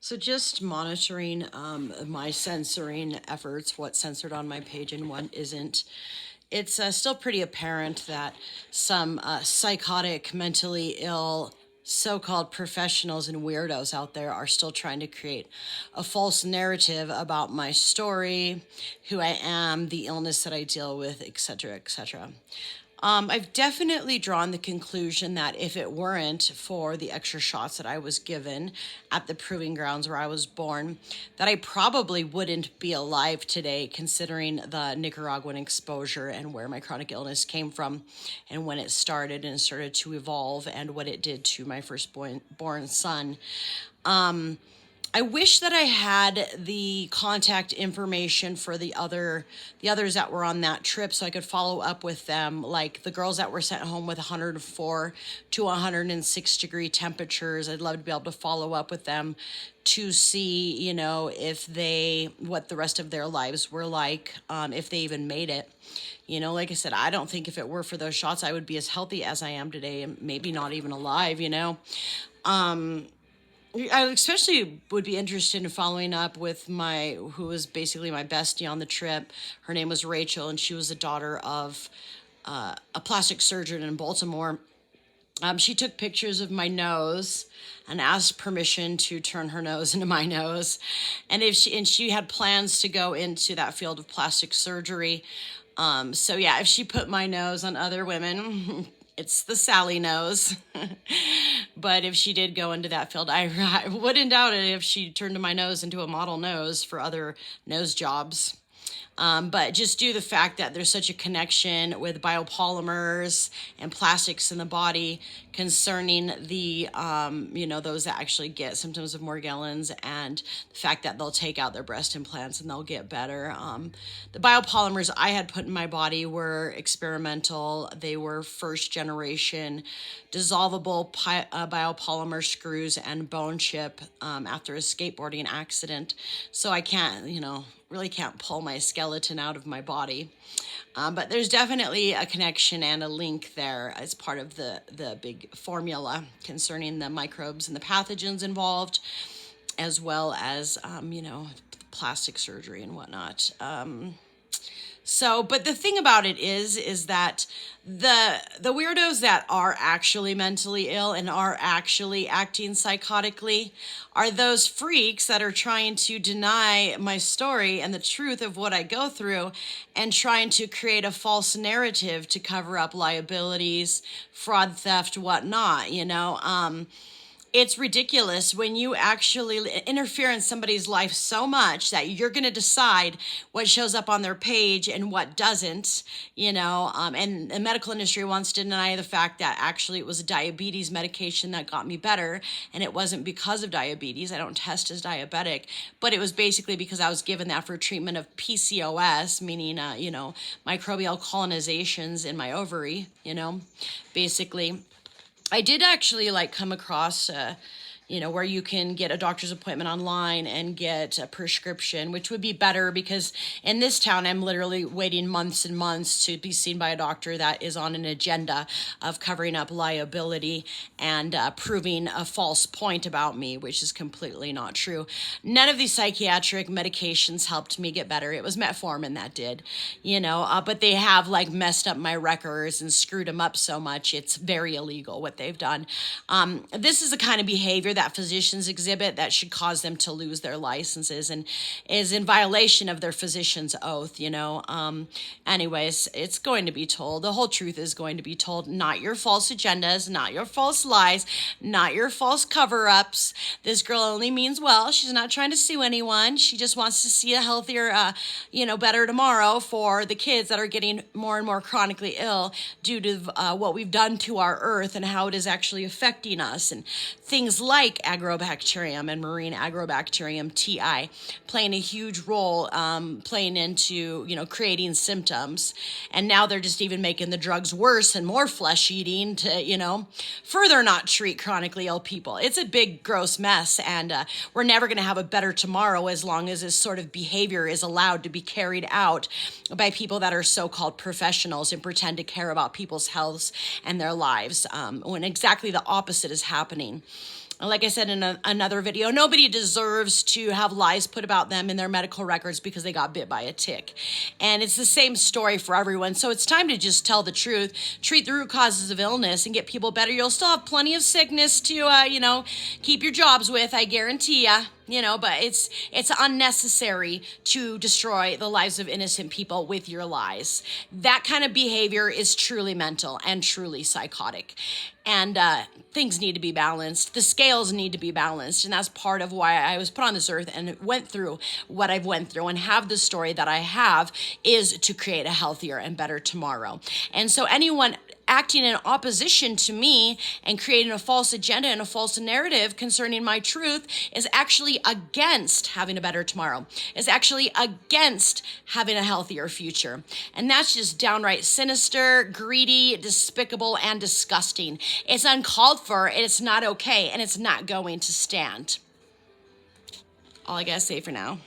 So just monitoring my censoring efforts, what's censored on my page and what isn't. It's still pretty apparent that some psychotic, mentally ill, so-called professionals and weirdos out there are still trying to create a false narrative about my story, who I am, the illness that I deal with, etc., etc. I've definitely drawn the conclusion that if it weren't for the extra shots that I was given at the proving grounds where I was born, that I probably wouldn't be alive today, considering the Nicaraguan exposure and where my chronic illness came from and when it started and started to evolve and what it did to my firstborn son. I wish that I had the contact information for the others that were on that trip so I could follow up with them, like the girls that were sent home with 104 to 106 degree temperatures. I'd love to be able to follow up with them to see, if what the rest of their lives were like, if they even made it. Like I said, I don't think if it were for those shots, I would be as healthy as I am today, and maybe not even alive. I especially would be interested in following up with who was basically my bestie on the trip. Her name was Rachel, and she was the daughter of a plastic surgeon in Baltimore. She took pictures of my nose and asked permission to turn her nose into my nose, and she had plans to go into that field of plastic surgery. So yeah, if she put my nose on other women, it's the Sally nose. But if she did go into that field, I wouldn't doubt it if she turned my nose into a model nose for other nose jobs. But just due to the fact that there's such a connection with biopolymers and plastics in the body concerning the, those that actually get symptoms of Morgellons, and the fact that they'll take out their breast implants and they'll get better. The biopolymers I had put in my body were experimental. They were first generation dissolvable biopolymer screws and bone chip after a skateboarding accident. So I can't, really can't pull my skeleton out of my body. But there's definitely a connection and a link there as part of the big formula concerning the microbes and the pathogens involved, as well as, plastic surgery and whatnot. But the thing about it is that the weirdos that are actually mentally ill and are actually acting psychotically are those freaks that are trying to deny my story and the truth of what I go through, and trying to create a false narrative to cover up liabilities, fraud, theft, whatnot, It's ridiculous when you actually interfere in somebody's life so much that you're going to decide what shows up on their page and what doesn't, and the medical industry wants to deny the fact that actually it was a diabetes medication that got me better, and it wasn't because of diabetes. I don't test as diabetic, but it was basically because I was given that for treatment of PCOS, meaning, microbial colonizations in my ovary, basically. I did actually come across, where you can get a doctor's appointment online and get a prescription, which would be better because in this town, I'm literally waiting months and months to be seen by a doctor that is on an agenda of covering up liability and proving a false point about me, which is completely not true. None of these psychiatric medications helped me get better. It was metformin that did, but they have messed up my records and screwed them up so much. It's very illegal what they've done. This is the kind of behavior that physicians exhibit that should cause them to lose their licenses and is in violation of their physician's oath, Anyways, it's going to be told. The whole truth is going to be told. Not your false agendas, not your false lies, not your false cover-ups. This girl only means well. She's not trying to sue anyone. She just wants to see a healthier, better tomorrow for the kids that are getting more and more chronically ill due to what we've done to our earth and how it is actually affecting us, and things like agrobacterium and marine agrobacterium TI playing a huge role, playing into, creating symptoms. And now they're just even making the drugs worse and more flesh eating to, further not treat chronically ill people. It's a big, gross mess. And we're never going to have a better tomorrow as long as this sort of behavior is allowed to be carried out by people that are so-called professionals and pretend to care about people's healths and their lives, when exactly the opposite is happening. Like I said in another video, nobody deserves to have lies put about them in their medical records because they got bit by a tick. And it's the same story for everyone. So it's time to just tell the truth, treat the root causes of illness, and get people better. You'll still have plenty of sickness to, keep your jobs with, I guarantee ya. But it's unnecessary to destroy the lives of innocent people with your lies. That kind of behavior is truly mental and truly psychotic. And things need to be balanced. The scales need to be balanced. And that's part of why I was put on this earth and went through what I've went through and have the story that I have, is to create a healthier and better tomorrow. And so anyone acting in opposition to me and creating a false agenda and a false narrative concerning my truth is actually against having a better tomorrow, is actually against having a healthier future. And that's just downright sinister, greedy, despicable, and disgusting. It's uncalled for, and it's not okay, and it's not going to stand. All I gotta say for now.